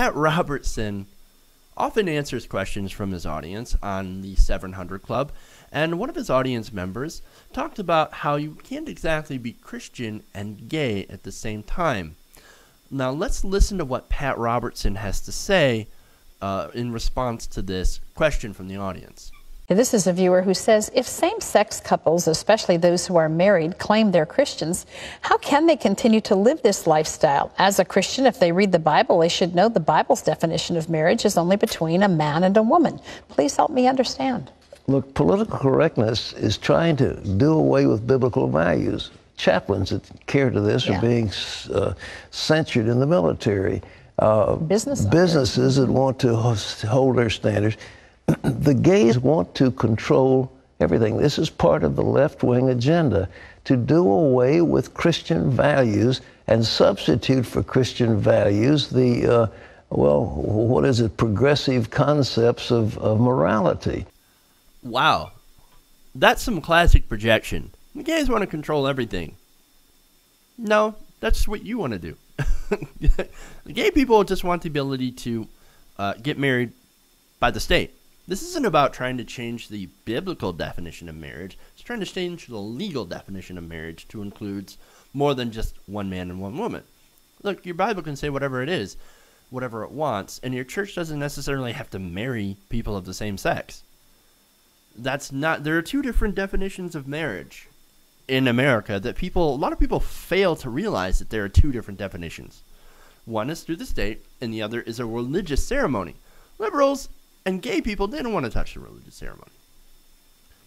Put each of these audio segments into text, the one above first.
Pat Robertson often answers questions from his audience on the 700 Club, and one of his audience members talked about how you can't exactly be Christian and gay at the same time. Now let's listen to what Pat Robertson has to say in response to this question from the audience. This is a viewer who says, if same-sex couples, especially those who are married, claim they're Christians, how can they continue to live this lifestyle? As a Christian, if they read the Bible, they should know the Bible's definition of marriage is only between a man and a woman. Please help me understand. Look, political correctness is trying to do away with biblical values. Chaplains that care to this are being censured in the military. Businesses that want to hold their standards. The gays want to control everything. This is part of the left-wing agenda, to do away with Christian values and substitute for Christian values the, progressive concepts of morality. Wow. That's some classic projection. The gays want to control everything. No, that's what you want to do. The gay people just want the ability to get married by the state. This isn't about trying to change the biblical definition of marriage. It's trying to change the legal definition of marriage to include more than just one man and one woman. Look, your Bible can say whatever it is, whatever it wants, and your church doesn't necessarily have to marry people of the same sex. There are two different definitions of marriage in America that a lot of people fail to realize that there are two different definitions. One is through the state, and the other is a religious ceremony. Liberals and gay people didn't want to touch the religious ceremony.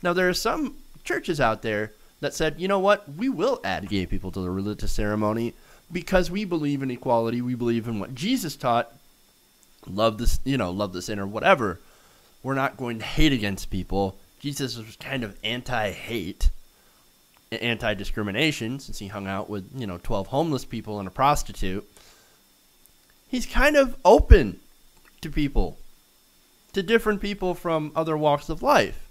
Now, there are some churches out there that said, you know what, we will add gay people to the religious ceremony because we believe in equality, we believe in what Jesus taught, love the sinner, whatever. We're not going to hate against people. Jesus was kind of anti-hate, anti-discrimination, since he hung out with, 12 homeless people and a prostitute. He's kind of open to people, to different people from other walks of life.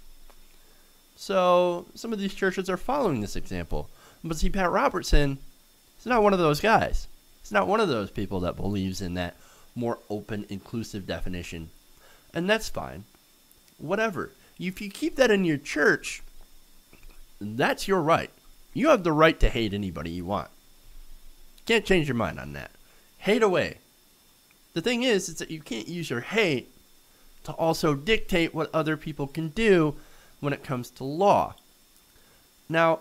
So some of these churches are following this example. But see, Pat Robertson is not one of those guys. He's not one of those people that believes in that more open, inclusive definition. And that's fine. Whatever. If you keep that in your church, that's your right. You have the right to hate anybody you want. Can't change your mind on that. Hate away. The thing is that you can't use your hate to also dictate what other people can do when it comes to law. Now,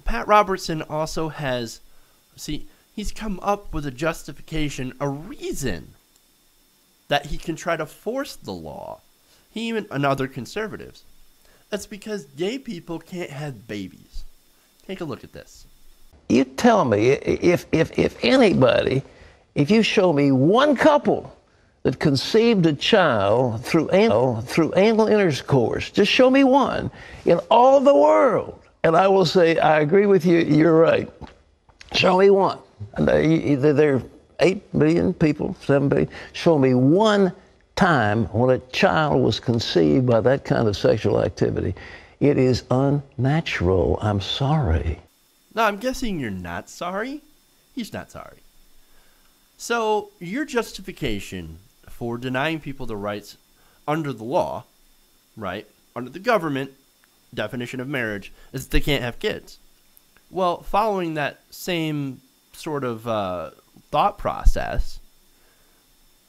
Pat Robertson also he's come up with a justification, a reason that he can try to force the law, and other conservatives. That's because gay people can't have babies. Take a look at this. You tell me, if you show me one couple that conceived a child through anal intercourse, just show me one in all the world, and I will say, I agree with you, you're right. Show me one. There are 8 billion people, 7 billion. Show me one time when a child was conceived by that kind of sexual activity. It is unnatural. I'm sorry. No, I'm guessing you're not sorry. He's not sorry. So your justification for denying people the rights under the law, right, under the government definition of marriage, is that they can't have kids. Well, following that same sort of thought process,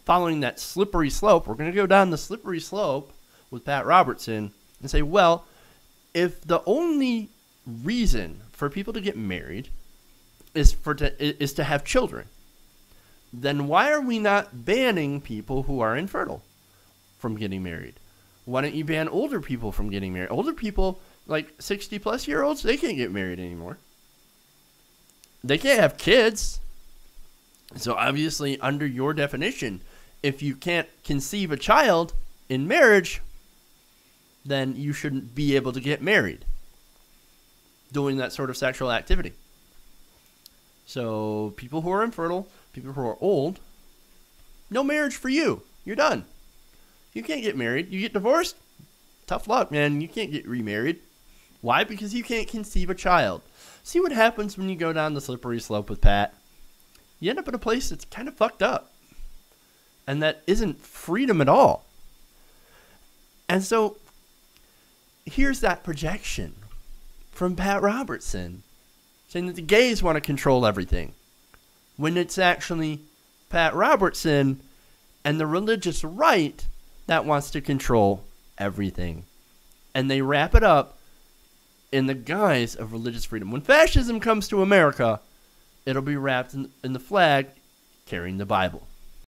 following that slippery slope, we're going to go down the slippery slope with Pat Robertson and say, well, if the only reason for people to get married is to have children, then why are we not banning people who are infertile from getting married? Why don't you ban older people from getting married? Older people, like 60-plus-year-olds, they can't get married anymore. They can't have kids. So obviously, under your definition, if you can't conceive a child in marriage, then you shouldn't be able to get married doing that sort of sexual activity. So people who are infertile, people who are old, no marriage for you. You're done. You can't get married. You get divorced? Tough luck, man. You can't get remarried. Why? Because you can't conceive a child. See what happens when you go down the slippery slope with Pat? You end up in a place that's kind of fucked up. And that isn't freedom at all. And so here's that projection from Pat Robertson saying that the gays want to control everything, when it's actually Pat Robertson and the religious right that wants to control everything. And they wrap it up in the guise of religious freedom. When fascism comes to America, it'll be wrapped in the flag carrying the Bible.